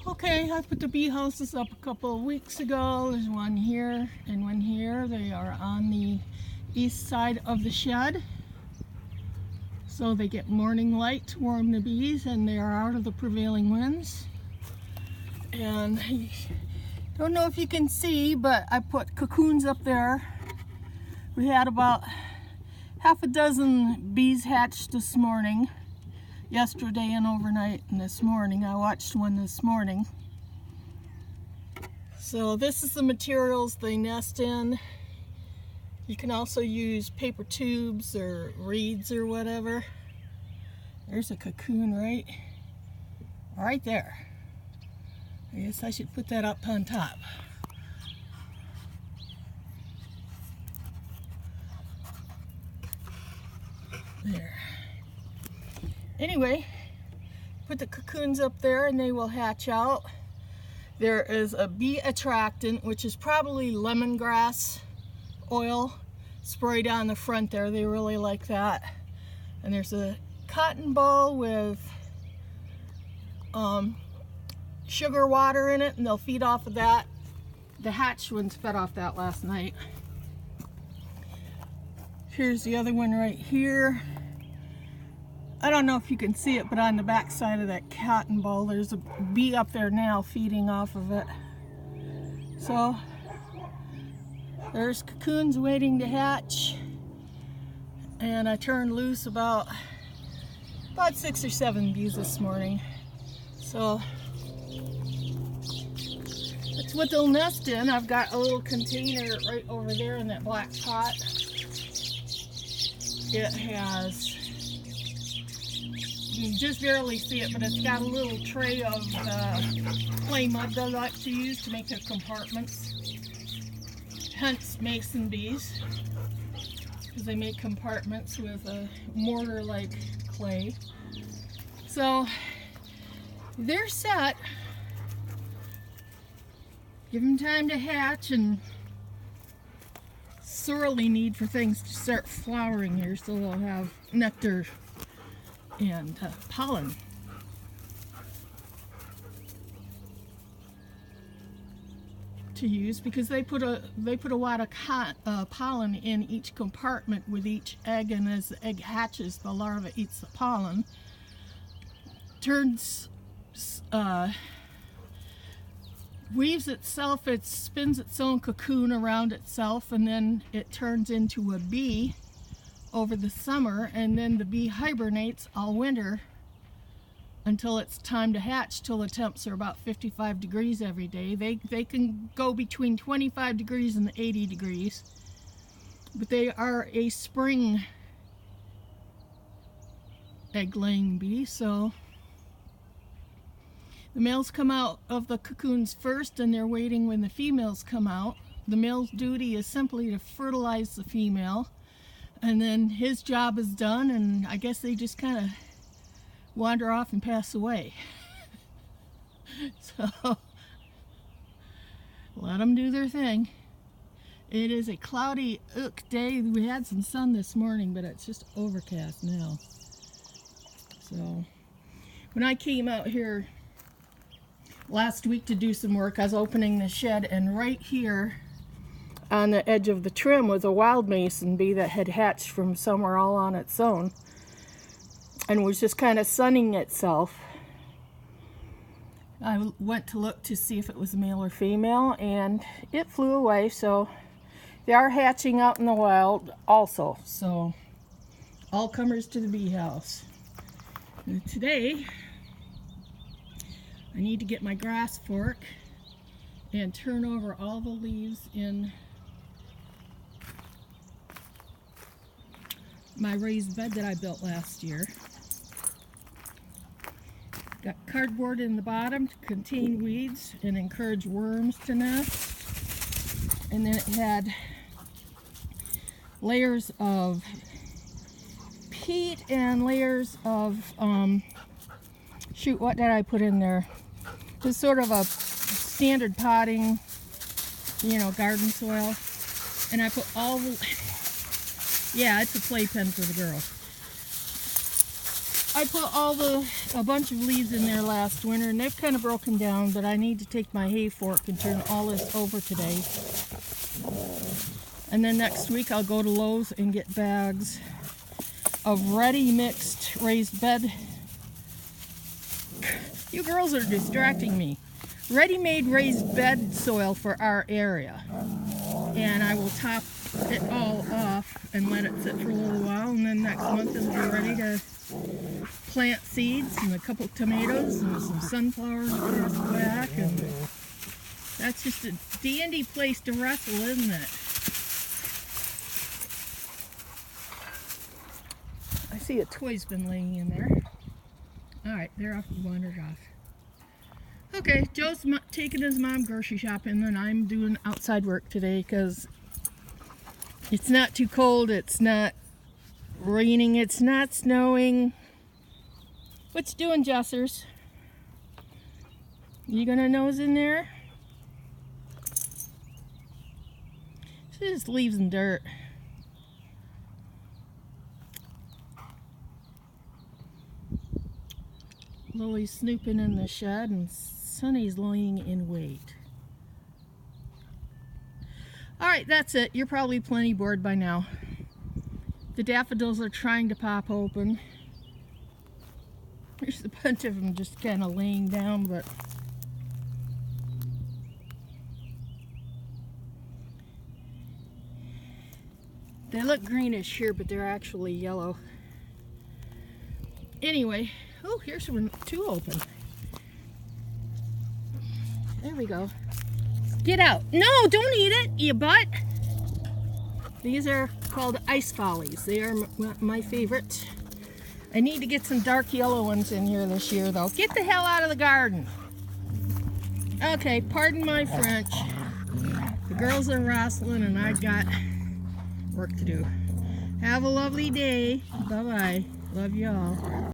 Okay, I put the bee houses up a couple of weeks ago. There's one here and one here. They are on the east side of the shed. So they get morning light to warm the bees, and they are out of the prevailing winds. And I don't know if you can see, but I put cocoons up there. We had about half a dozen bees hatched this morning. Yesterday and overnight, and this morning I watched one this morning. So this is the materials they nest in. You can also use paper tubes or reeds or whatever. There's a cocoon right there. I guess I should put that up on top. There. Anyway, put the cocoons up there and they will hatch out. There is a bee attractant, which is probably lemongrass oil, sprayed on the front there. They really like that. And there's a cotton ball with sugar water in it, and they'll feed off of that. The hatched ones fed off that last night. Here's the other one right here. I don't know if you can see it, but on the back side of that cotton ball, there's a bee up there now feeding off of it. So there's cocoons waiting to hatch, and I turned loose about 6 or 7 bees this morning. So that's what they'll nest in. I've got a little container right over there in that black pot. It has, you can just barely see it, but it's got a little tray of clay mud they like to use to make their compartments. Hence mason bees, because they make compartments with a mortar-like clay. So they're set. Give them time to hatch, and sorely need for things to start flowering here, so they'll have nectar and pollen. To use, because they put a lot of pollen in each compartment with each egg, and as the egg hatches, the larva eats the pollen, turns weaves itself, it spins its own cocoon around itself, and then it turns into a bee over the summer, and then the bee hibernates all winter until it's time to hatch, till the temps are about 55 degrees every day. They can go between 25 degrees and 80 degrees, but they are a spring egg-laying bee. So the males come out of the cocoons first, and they're waiting when the females come out. The male's duty is simply to fertilize the female, and then his job is done, and I guess they just kind of wander off and pass away. So let them do their thing. It is a cloudy day. We had some sun this morning, but it's just overcast now. So when I came out here last week to do some work, I was opening the shed, and right here on the edge of the trim was a wild mason bee that had hatched from somewhere all on its own and was just kind of sunning itself. I went to look to see if it was male or female, and it flew away. So they are hatching out in the wild also. So all comers to the bee house. And today I need to get my grass fork and turn over all the leaves in my raised bed that I built last year. Got cardboard in the bottom to contain weeds and encourage worms to nest. And then it had layers of peat and layers of, shoot, what did I put in there? Just sort of a standard potting, garden soil. And I put all the, yeah, it's a playpen for the girls. I put all the a bunch of leaves in there last winter, and they've kind of broken down, but I need to take my hay fork and turn all this over today. And then next week I'll go to Lowe's and get bags of ready mixed raised bed. You girls are distracting me. Ready-made raised bed soil for our area. And I will top it all off and let it sit for a little while, and then next month it'll be ready to plant seeds and a couple tomatoes and some sunflowers across the back, and that's just a dandy place to wrestle, isn't it? I see a toy's been laying in there. Alright, they're off, wandered off. Okay, Joe's taking his mom grocery shopping, and I'm doing outside work today because it's not too cold, it's not raining, it's not snowing. What's doing, Jessers? You gonna nose in there? She just leaves and dirt. Lily's snooping in the shed, and Sonny's lying in wait. Alright, that's it. You're probably plenty bored by now. The daffodils are trying to pop open. There's a bunch of them just kind of laying down, but they look greenish here, but they're actually yellow. Anyway, oh, here's one, two open. There we go. Get out. No, don't eat it, you butt. These are called Ice Follies. They are my favorite. I need to get some dark yellow ones in here this year, though. Get the hell out of the garden. Okay, pardon my French. The girls are wrestling, and I've got work to do. Have a lovely day. Bye-bye. Love you all.